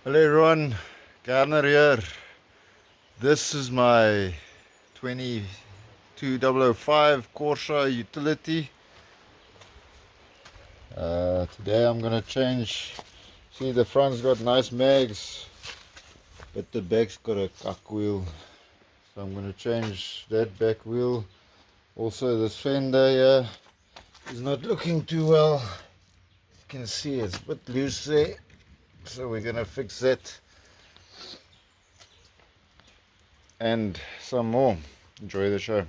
Hello everyone, Garner here. This is my 22005 Corsa utility. Today I'm gonna change. See, the front's got nice mags, but the back's got a cuck wheel. So I'm gonna change that back wheel. Also, this fender here is not looking too well. You can see it's a bit loose there, so we're gonna fix that. And some more. Enjoy the show.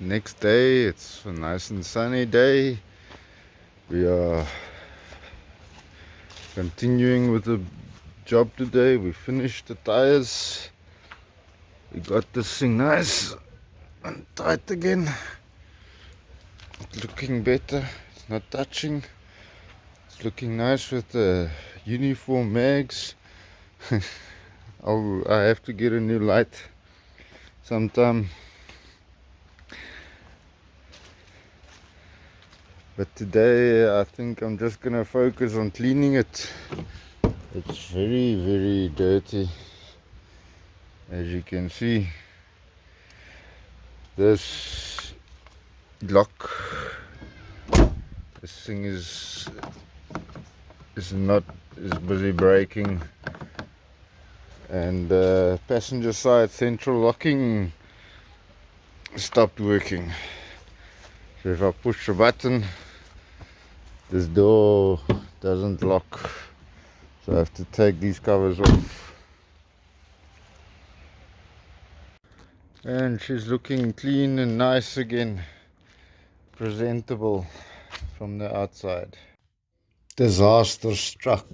Next day, it's a nice and sunny day. We are continuing with the job today. We finished the tires. We got this thing nice and tight again. It's looking better. It's not touching. It's looking nice with the uniform mags. I have to get a new light sometime. But today I think I'm just gonna focus on cleaning it. It's very, very dirty. As you can see, this lock, this thing is busy braking, and passenger side central locking stopped working. So if I push the button, this door doesn't lock, so I have to take these covers off. And she's looking clean and nice again, presentable from the outside. Disaster struck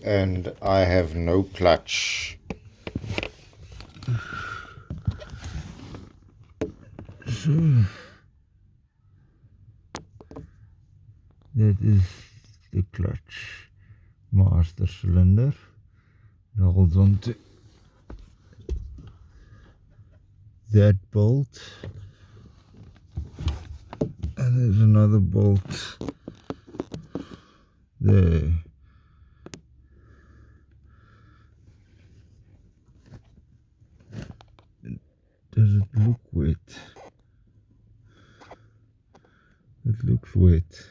and I have no clutch. So that is the clutch master cylinder. It holds on to that bolt, and there's another bolt there. Does it look wet? It looks wet.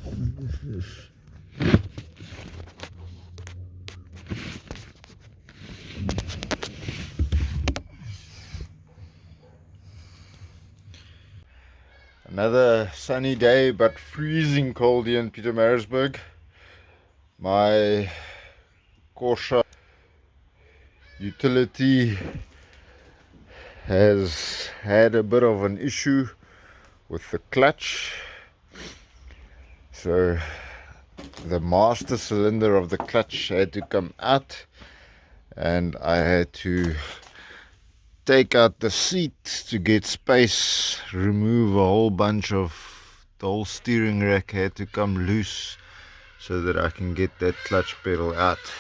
What is this? Another sunny day, but freezing cold here in Pietermaritzburg. My Corsa utility has had a bit of an issue with the clutch. So the master cylinder of the clutch had to come out, and I had to take out the seat to get space, remove a whole bunch of the whole steering rack had to come loose so that I can get that clutch pedal out.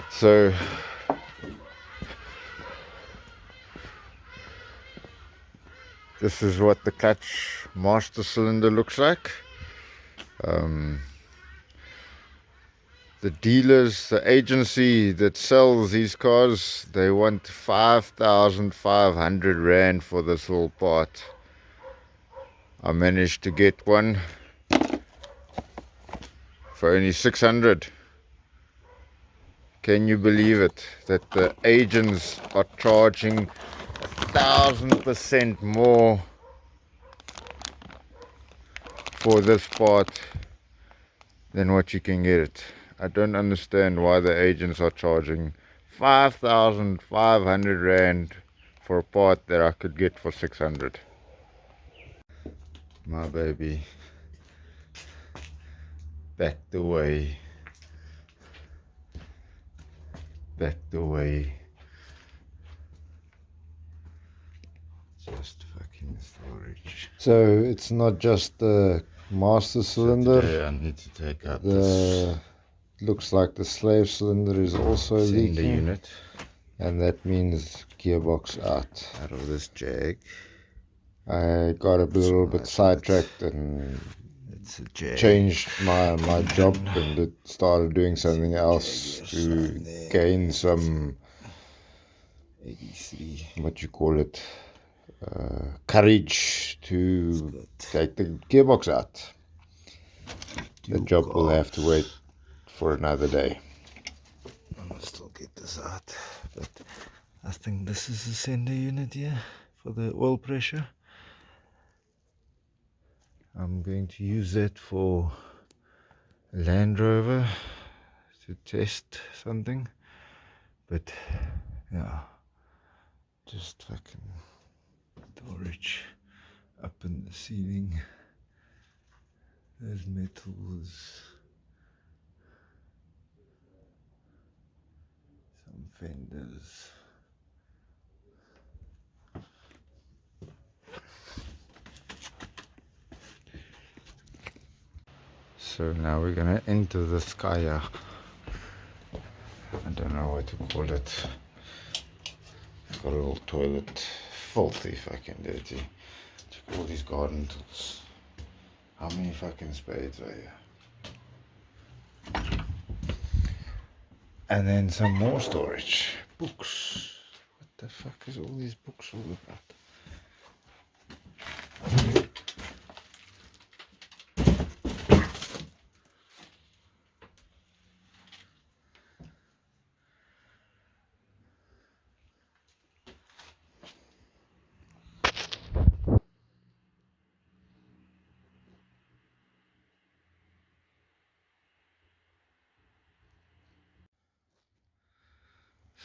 So this is what the clutch master cylinder looks like. The dealers, the agency that sells these cars, they want 5,500 Rand for this whole part. I managed to get one for only 600. Can you believe it? That the agents are charging 1,000% more for this part than what you can get it. I don't understand why the agents are charging 5,500 Rand for a part that I could get for 600. My baby backed away. Backed away. Just fucking storage. So it's not just the master cylinder. So today I need to take out The looks like the slave cylinder is also this cylinder leaking, unit, and that means gearbox out of this Jag. I got a little bit sidetracked and It's a Jag. changed my job and started doing something else to gain some 83. what you call it, courage to take the gearbox out. The job will have to wait for another day. I must still get this out, but I think this is the sender unit here for the oil pressure. I'm going to use that for Land Rover to test something, but yeah, just fucking storage up in the ceiling. Those metals, some fenders. So now we're gonna enter the sky. I don't know what to call it. It's got a little toilet. Filthy fucking dirty. Check all these garden tools. How many fucking spades are here? And then some more storage. Books. What the fuck is all these books all about?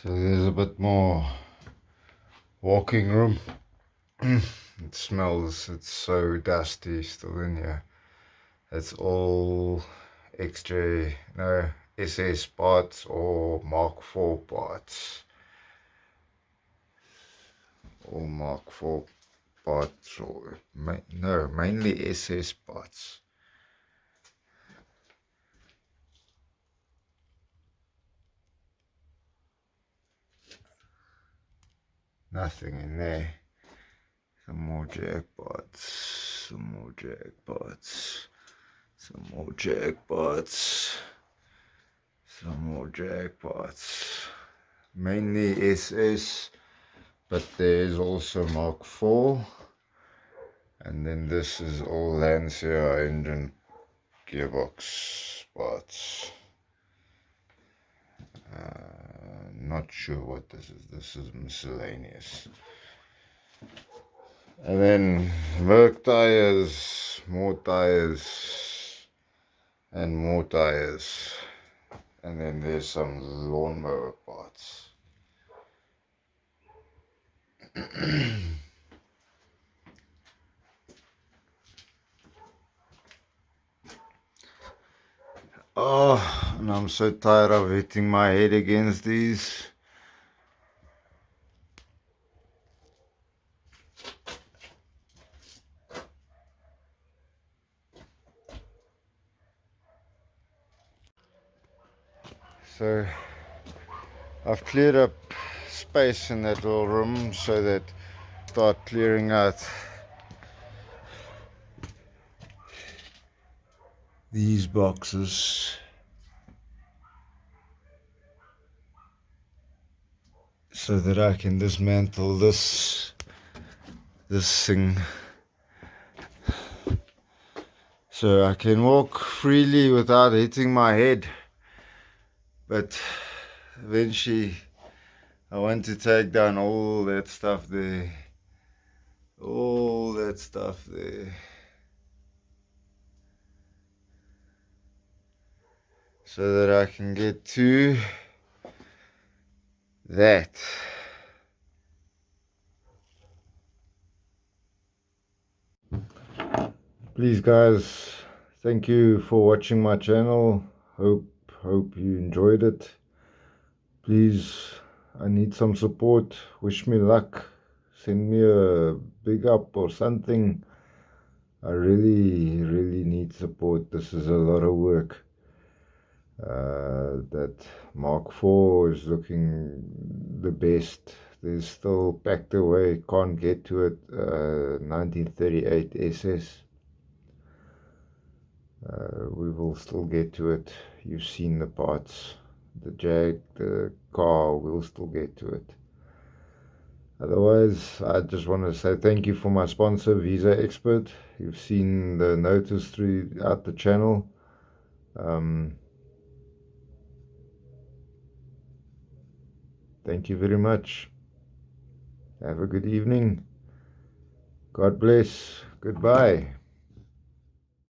So there's a bit more walking room. It smells, it's so dusty still in here. It's all XJ, no, SS parts or Mark 4 parts. All Mark 4 parts, or no, mainly SS parts. Nothing in there. Some more jackpots, some more jackpots, some more jackpots, some more jackpots. Mainly SS, but there's also Mark 4. And then this is all Lancia engine gearbox parts. Not sure what this is. This is miscellaneous. And then work tires, more tires, and more tires. And then there's some lawnmower parts. Oh, and I'm so tired of hitting my head against these. So I've cleared up space in that little room so that start clearing out these boxes so that I can dismantle this thing, so I can walk freely without hitting my head. But eventually I want to take down all that stuff there, so that I can get to that. Please guys, thank you for watching my channel. Hope you enjoyed it. Please, I need some support. Wish me luck. Send me a big up or something. I really need support. This is a lot of work. That Mark 4 is looking the best. There's still packed away, can't get to it, 1938 SS. We will still get to it. You've seen the parts. The car, we'll still get to it. Otherwise, I just want to say thank you for my sponsor, Visa Expert. You've seen the notice throughout the channel. Thank you very much. Have a good evening. God bless. Goodbye.